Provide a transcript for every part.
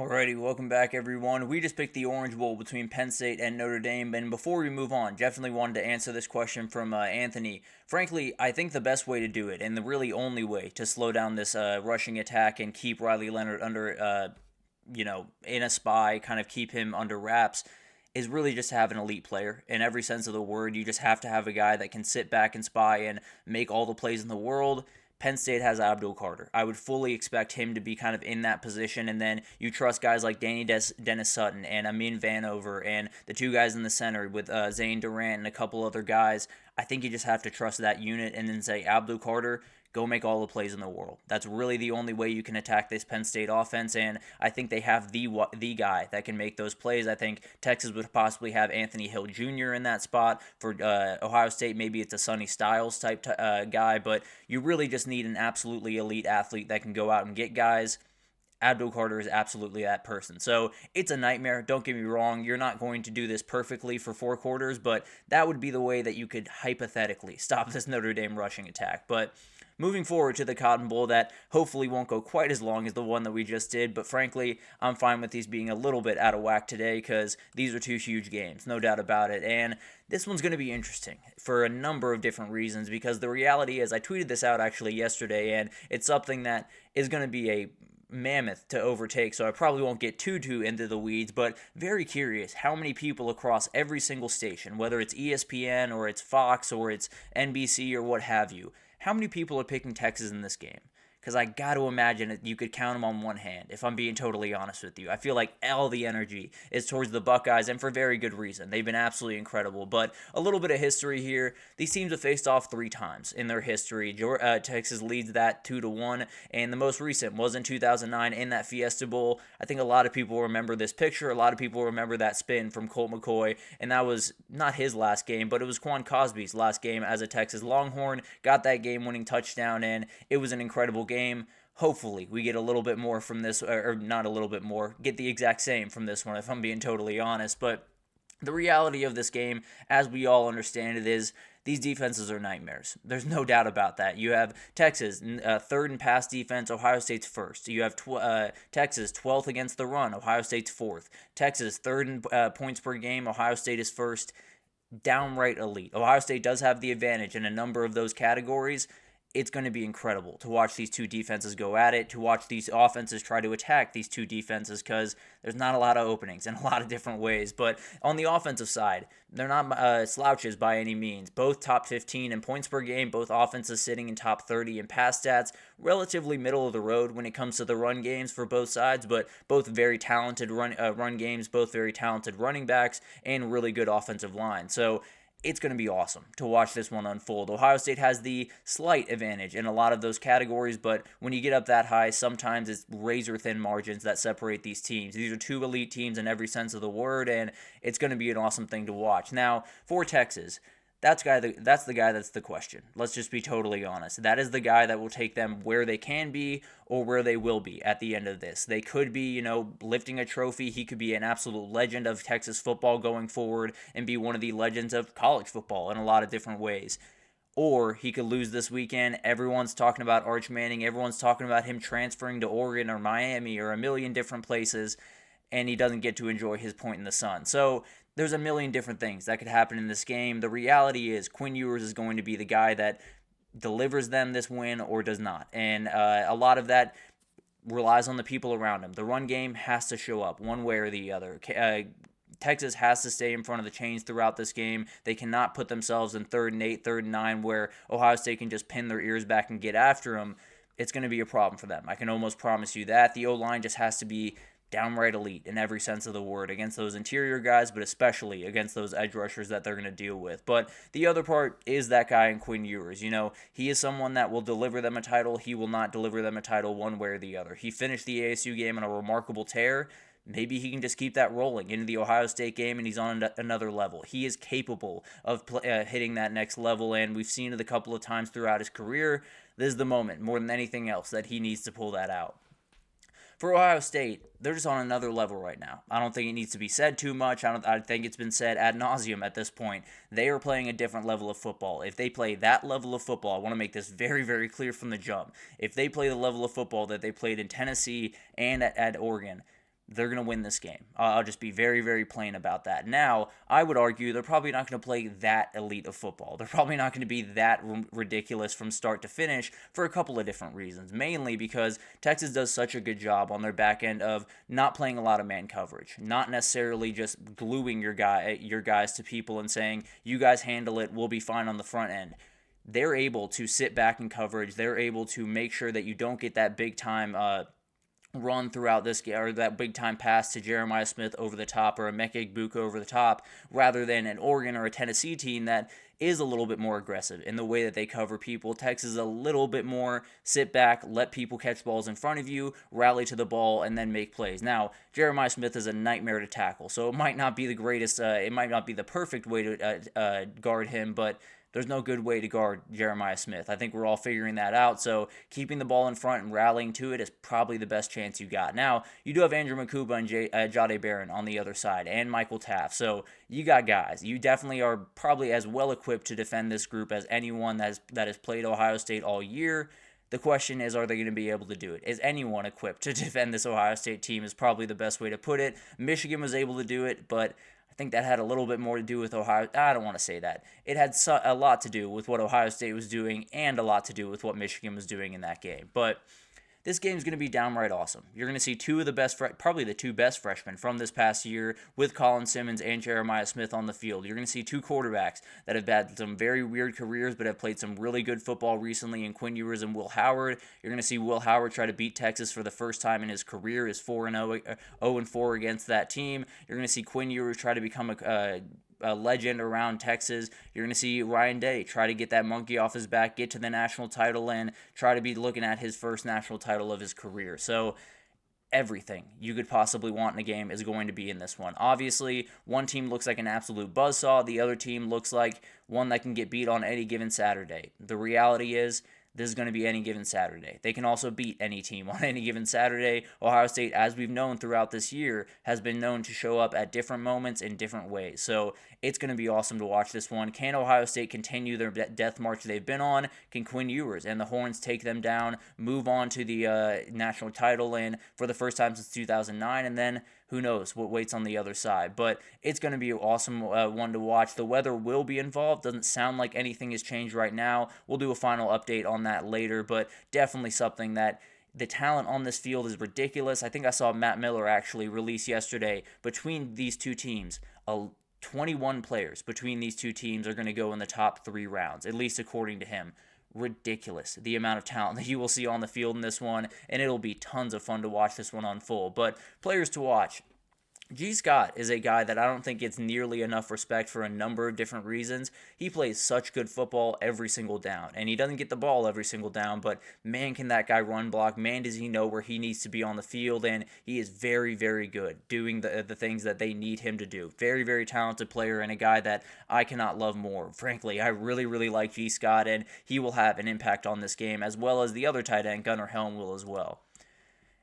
Alrighty, welcome back everyone. We just picked the Orange Bowl between Penn State and Notre Dame, and before we move on, definitely wanted to answer this question from Anthony. Frankly, I think the best way to do it, and the really only way to slow down this rushing attack and keep Riley Leonard under, in a spy, kind of keep him under wraps, is really just to have an elite player. In every sense of the word, you just have to have a guy that can sit back and spy and make all the plays in the world. Penn State has Abdul Carter. I would fully expect him to be kind of in that position, and then you trust guys like Dennis Sutton and Amin Vanover and the two guys in the center with Zane Durant and a couple other guys. I think you just have to trust that unit and then say, Abdul Carter, go make all the plays in the world. That's really the only way you can attack this Penn State offense, and I think they have the guy that can make those plays. I think Texas would possibly have Anthony Hill Jr. in that spot. For Ohio State, maybe it's a Sonny Styles type guy, but you really just need an absolutely elite athlete that can go out and get guys. Abdul Carter is absolutely that person. So it's a nightmare. Don't get me wrong. You're not going to do this perfectly for 4 quarters, but that would be the way that you could hypothetically stop this Notre Dame rushing attack. But moving forward to the Cotton Bowl, that hopefully won't go quite as long as the one that we just did, but frankly, I'm fine with these being a little bit out of whack today because these are 2 huge games, no doubt about it. And this one's going to be interesting for a number of different reasons because the reality is I tweeted this out actually yesterday, and it's something that is going to be a mammoth to overtake, so I probably won't get too into the weeds, but very curious how many people across every single station, whether it's ESPN or it's Fox or it's NBC or what have you, how many people are picking Texas in this game? Because I got to imagine that you could count them on one hand, if I'm being totally honest with you. I feel like all the energy is towards the Buckeyes, and for very good reason. They've been absolutely incredible. But a little bit of history here. These teams have faced off 3 times in their history. Texas leads that 2-1, and the most recent was in 2009 in that Fiesta Bowl. I think a lot of people remember this picture. A lot of people remember that spin from Colt McCoy, and that was not his last game, but it was Quan Cosby's last game as a Texas Longhorn. Got that game-winning touchdown, and it was an incredible game. Hopefully, we get a little bit more from this, or not a little bit more, get the exact same from this one, if I'm being totally honest. But the reality of this game, as we all understand it, is these defenses are nightmares. There's no doubt about that. You have Texas, 3rd in pass defense, Ohio State's 1st. You have Texas, 12th against the run, Ohio State's 4th. Texas, 3rd in points per game, Ohio State is 1st. Downright elite. Ohio State does have the advantage in a number of those categories. It's going to be incredible to watch these 2 defenses go at it, to watch these offenses try to attack these 2 defenses because there's not a lot of openings in a lot of different ways. But on the offensive side, they're not slouches by any means. Both top 15 in points per game, both offenses sitting in top 30 in pass stats, relatively middle of the road when it comes to the run games for both sides, but both very talented run games, both very talented running backs, and really good offensive line. So it's going to be awesome to watch this one unfold. Ohio State has the slight advantage in a lot of those categories, but when you get up that high, sometimes it's razor-thin margins that separate these teams. These are 2 elite teams in every sense of the word, and it's going to be an awesome thing to watch. Now, for Texas, that's the guy that's the question. Let's just be totally honest. That is the guy that will take them where they can be or where they will be at the end of this. They could be, lifting a trophy. He could be an absolute legend of Texas football going forward and be one of the legends of college football in a lot of different ways. Or he could lose this weekend. Everyone's talking about Arch Manning. Everyone's talking about him transferring to Oregon or Miami or a million different places, and he doesn't get to enjoy his point in the sun. So there's a million different things that could happen in this game. The reality is Quinn Ewers is going to be the guy that delivers them this win or does not. And a lot of that relies on the people around him. The run game has to show up one way or the other. Texas has to stay in front of the chains throughout this game. They cannot put themselves in 3rd and 8, 3rd and 9, where Ohio State can just pin their ears back and get after them. It's going to be a problem for them. I can almost promise you that. The O-line just has to be downright elite in every sense of the word against those interior guys, but especially against those edge rushers that they're going to deal with. But the other part is that guy in Quinn Ewers. He is someone that will deliver them a title. He will not deliver them a title one way or the other. He finished the ASU game on a remarkable tear. Maybe he can just keep that rolling into the Ohio State game, and he's on another level. He is capable of hitting that next level, and we've seen it a couple of times throughout his career. This is the moment, more than anything else, that he needs to pull that out. For Ohio State, they're just on another level right now. I don't think it needs to be said too much. I think it's been said ad nauseum at this point. They are playing a different level of football. If they play that level of football, I want to make this very, very clear from the jump. If they play the level of football that they played in Tennessee and at Oregon, they're going to win this game. I'll just be very, very plain about that. Now, I would argue they're probably not going to play that elite of football. They're probably not going to be that ridiculous from start to finish for a couple of different reasons. Mainly because Texas does such a good job on their back end of not playing a lot of man coverage, not necessarily just gluing your guys to people and saying, you guys handle it, we'll be fine on the front end. They're able to sit back in coverage. They're able to make sure that you don't get that big time run throughout this game, or that big time pass to Jeremiah Smith over the top, or a Emeka Egbuka over the top, rather than an Oregon or a Tennessee team that is a little bit more aggressive in the way that they cover people. Texas is a little bit more sit back, let people catch balls in front of you, rally to the ball, and then make plays. Now, Jeremiah Smith is a nightmare to tackle, so it might not be the greatest, it might not be the perfect way to guard him, but there's no good way to guard Jeremiah Smith. I think we're all figuring that out, so keeping the ball in front and rallying to it is probably the best chance you got. Now, you do have Andrew Makuba and Jade Barron on the other side, and Michael Taft, so you got guys. You definitely are probably as well equipped to defend this group as anyone that has played Ohio State all year. The question is, are they going to be able to do it? Is anyone equipped to defend this Ohio State team is probably the best way to put it. Michigan was able to do it, but I think that had a little bit more to do with Ohio. I don't want to say that. It had a lot to do with what Ohio State was doing and a lot to do with what Michigan was doing in that game. But this game's going to be downright awesome. You're going to see two of the best, probably the two best freshmen from this past year with Colin Simmons and Jeremiah Smith on the field. You're going to see two quarterbacks that have had some very weird careers but have played some really good football recently in Quinn Ewers and Will Howard. You're going to see Will Howard try to beat Texas for the first time in his career, is 0-4 against that team. You're going to see Quinn Ewers try to become a legend around Texas. You're going to see Ryan Day try to get that monkey off his back, get to the national title, and try to be looking at his first national title of his career. So everything you could possibly want in a game is going to be in this one. Obviously, one team looks like an absolute buzzsaw. The other team looks like one that can get beat on any given Saturday. The reality is, this is going to be any given Saturday. They can also beat any team on any given Saturday. Ohio State, as we've known throughout this year, has been known to show up at different moments in different ways. So it's going to be awesome to watch this one. Can Ohio State continue their death march they've been on? Can Quinn Ewers and the Horns take them down, move on to the national title and for the first time since 2009, and then who knows what waits on the other side. But it's going to be an awesome one to watch. The weather will be involved. Doesn't sound like anything has changed right now. We'll do a final update on that later, but definitely something that the talent on this field is ridiculous. I think I saw Matt Miller actually release yesterday, between these two teams, 21 players between these two teams are going to go in the top 3 rounds, at least according to him. Ridiculous, the amount of talent that you will see on the field in this one, and it'll be tons of fun to watch this one unfold. But players to watch: G. Scott is a guy that I don't think gets nearly enough respect for a number of different reasons. He plays such good football every single down, and he doesn't get the ball every single down, but man, can that guy run block. Man, does he know where he needs to be on the field, and he is very, very good doing the things that they need him to do. Very, very talented player, and a guy that I cannot love more. Frankly, I really, really like G. Scott, and he will have an impact on this game, as well as the other tight end, Gunnar Helm, will as well.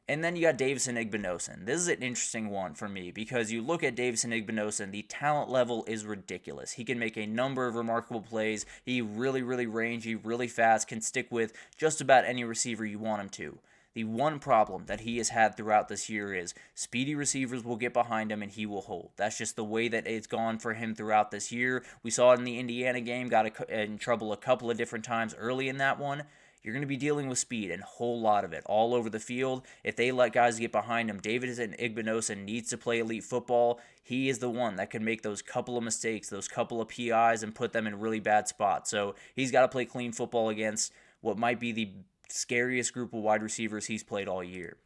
And then you got Davison Igbinosun. This is an interesting one for me because you look at Davison Igbinosun, the talent level is ridiculous. He can make a number of remarkable plays. He really, really rangy, really fast, can stick with just about any receiver you want him to. The one problem that he has had throughout this year is speedy receivers will get behind him and he will hold. That's just the way that it's gone for him throughout this year. We saw it in the Indiana game, got in trouble a couple of different times early in that one. You're going to be dealing with speed, and a whole lot of it, all over the field. If they let guys get behind him, Davison Igbinosun needs to play elite football. He is the one that can make those couple of mistakes, those couple of PIs, and put them in really bad spots. So he's got to play clean football against what might be the scariest group of wide receivers he's played all year.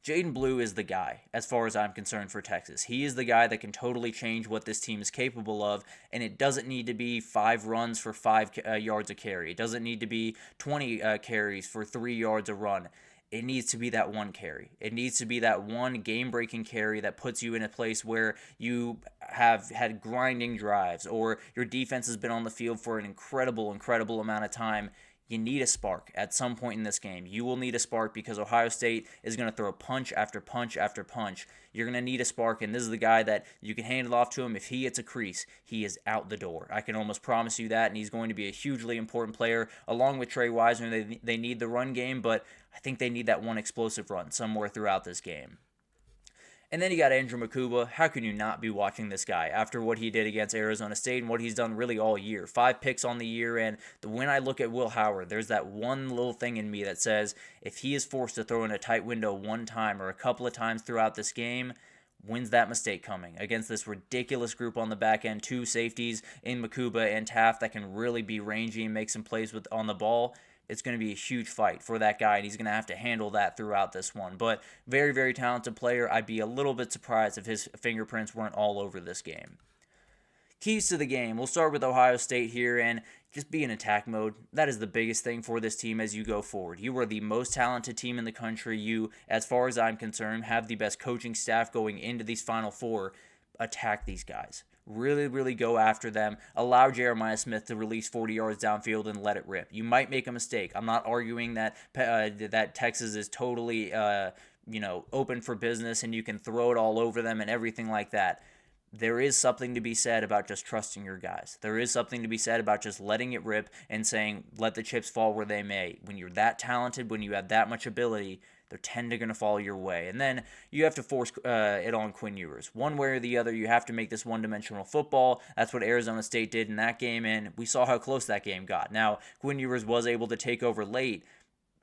Jaden Blue is the guy, as far as I'm concerned, for Texas. He is the guy that can totally change what this team is capable of, and it doesn't need to be 5 runs for 5 yards a carry. It doesn't need to be 20 carries for 3 yards a run. It needs to be that one carry. It needs to be that one game-breaking carry that puts you in a place where you have had grinding drives, or your defense has been on the field for an incredible, incredible amount of time. You need a spark at some point in this game. You will need a spark because Ohio State is going to throw punch after punch after punch. You're going to need a spark, and this is the guy that you can hand it off to him. If he hits a crease, he is out the door. I can almost promise you that, and he's going to be a hugely important player. Along with Trey Wiseman, they need the run game, but I think they need that one explosive run somewhere throughout this game. And then you got Andrew Makuba. How can you not be watching this guy after what he did against Arizona State and what he's done really all year? 5 picks on the year, and when I look at Will Howard, there's that one little thing in me that says if he is forced to throw in a tight window one time or a couple of times throughout this game, when's that mistake coming against this ridiculous group on the back end? 2 safeties in Makuba and Taft that can really be rangy and make some plays on the ball. It's going to be a huge fight for that guy, and he's going to have to handle that throughout this one. But very, very talented player. I'd be a little bit surprised if his fingerprints weren't all over this game. Keys to the game. We'll start with Ohio State here, and just be in attack mode. That is the biggest thing for this team as you go forward. You are the most talented team in the country. You, as far as I'm concerned, have the best coaching staff going into these Final Four. Attack these guys. Really, really go after them. Allow Jeremiah Smith to release 40 yards downfield and let it rip. You might make a mistake. I'm not arguing that that Texas is totally open for business and you can throw it all over them and everything like that. There is something to be said about just trusting your guys. There is something to be said about just letting it rip and saying, let the chips fall where they may. When you're that talented, when you have that much ability, they're tending to fall your way. And then you have to force it on Quinn Ewers. One way or the other, you have to make this one-dimensional football. That's what Arizona State did in that game, and we saw how close that game got. Now, Quinn Ewers was able to take over late.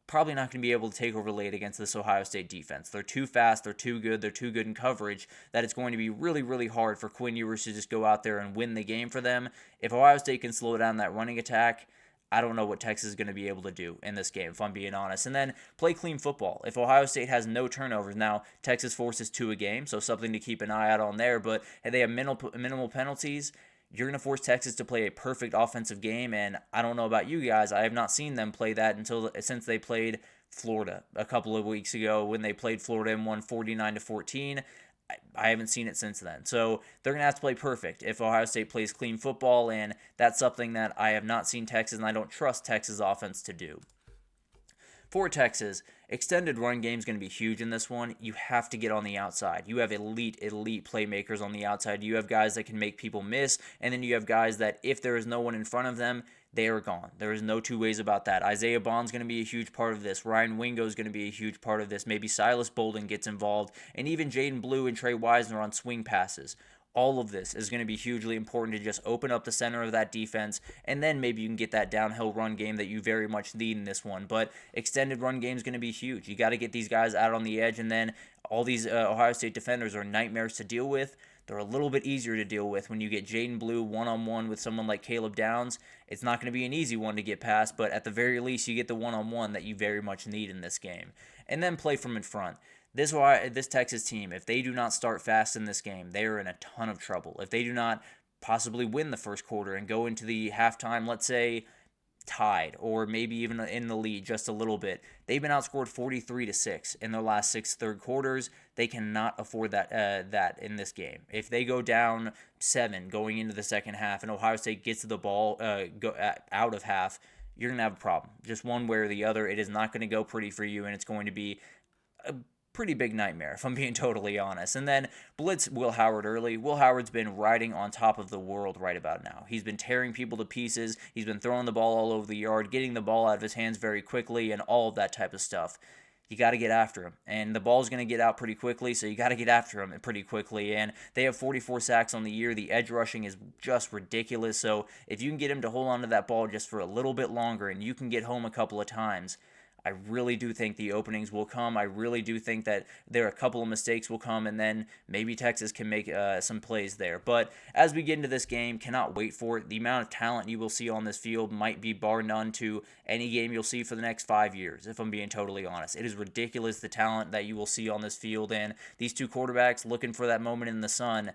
Probably not going to be able to take over late against this Ohio State defense. They're too fast, they're too good in coverage that it's going to be really, really hard for Quinn Ewers to just go out there and win the game for them. If Ohio State can slow down that running attack, I don't know what Texas is going to be able to do in this game, if I'm being honest. And then play clean football. If Ohio State has no turnovers, now Texas forces 2 a game, so something to keep an eye out on there. But if they have minimal penalties, you're going to force Texas to play a perfect offensive game. And I don't know about you guys, I have not seen them play that since they played Florida a couple of weeks ago when they played Florida and won 49-14. I haven't seen it since then. So they're going to have to play perfect if Ohio State plays clean football, and that's something that I have not seen Texas, and I don't trust Texas offense to do. For Texas, extended run game is going to be huge in this one. You have to get on the outside. You have elite playmakers on the outside. You have guys that can make people miss, and then you have guys that if there is no one in front of them, they are gone. There is no two ways about that. Isaiah Bond's going to be a huge part of this. Ryan Wingo is going to be a huge part of this. Maybe Silas Bolden gets involved, and even Jaden Blue and Trey Wisner on swing passes. All of this is going to be hugely important to just open up the center of that defense, and then maybe you can get that downhill run game that you very much need in this one. But extended run game is going to be huge. You got to get these guys out on the edge, and then all these Ohio State defenders are nightmares to deal with. They're a little bit easier to deal with when you get Jaden Blue one-on-one with someone like Caleb Downs. It's not going to be an easy one to get past, but at the very least, you get the one-on-one that you very much need in this game. And then play from in front. This Texas team, if they do not start fast in this game, they are in a ton of trouble. If they do not possibly win the first quarter and go into the halftime, let's say, tied or maybe even in the lead just a little bit. They've been outscored 43-6 in their last 6 third quarters. They cannot afford that in this game. If they go down 7 going into the second half and Ohio State gets the ball out of half, you're going to have a problem. Just one way or the other, it is not going to go pretty for you, and it's going to be a pretty big nightmare, if I'm being totally honest. And then blitz Will Howard early. Will Howard's been riding on top of the world right about now. He's been tearing people to pieces. He's been throwing the ball all over the yard, getting the ball out of his hands very quickly, and all of that type of stuff. You got to get after him. And the ball's going to get out pretty quickly, so you got to get after him pretty quickly. And they have 44 sacks on the year. The edge rushing is just ridiculous. So if you can get him to hold on to that ball just for a little bit longer and you can get home a couple of times, I really do think the openings will come. I really do think that there are a couple of mistakes will come, and then maybe Texas can make some plays there. But as we get into this game, cannot wait for it. The amount of talent you will see on this field might be bar none to any game you'll see for the next 5 years, if I'm being totally honest. It is ridiculous the talent that you will see on this field, and these two quarterbacks looking for that moment in the sun.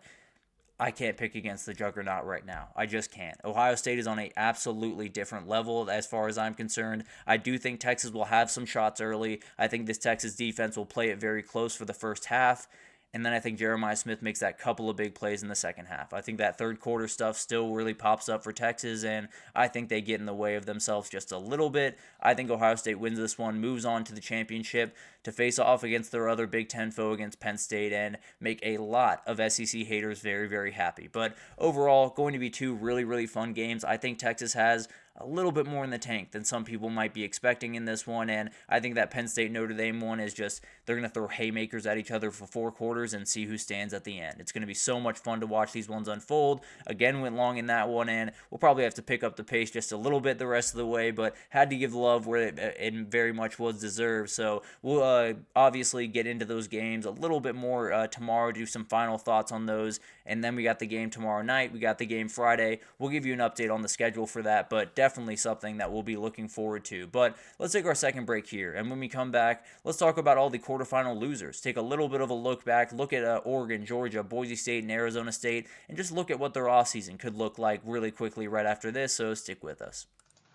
I can't pick against the juggernaut right now. I just can't. Ohio State is on an absolutely different level as far as I'm concerned. I do think Texas will have some shots early. I think this Texas defense will play it very close for the first half. And then I think Jeremiah Smith makes that couple of big plays in the second half. I think that third quarter stuff still really pops up for Texas, and I think they get in the way of themselves just a little bit. I think Ohio State wins this one, moves on to the championship to face off against their other Big Ten foe against Penn State and make a lot of SEC haters very, very happy. But overall, going to be two really, really fun games. I think Texas has a little bit more in the tank than some people might be expecting in this one. And I think that Penn State Notre Dame one is just, they're going to throw haymakers at each other for 4 quarters and see who stands at the end. It's going to be so much fun to watch these ones unfold. Again, went long in that one, and we'll probably have to pick up the pace just a little bit the rest of the way, but had to give love where it very much was deserved. So we'll obviously get into those games a little bit more tomorrow, do some final thoughts on those, and then we got the game tomorrow night. We got the game Friday. We'll give you an update on the schedule for that, but definitely something that we'll be looking forward to. But let's take our second break here, and when we come back, let's talk about all the quarterfinal losers. Take a little bit of a look back, look at Oregon, Georgia, Boise State, and Arizona State, and just look at what their offseason could look like really quickly right after this, so stick with us.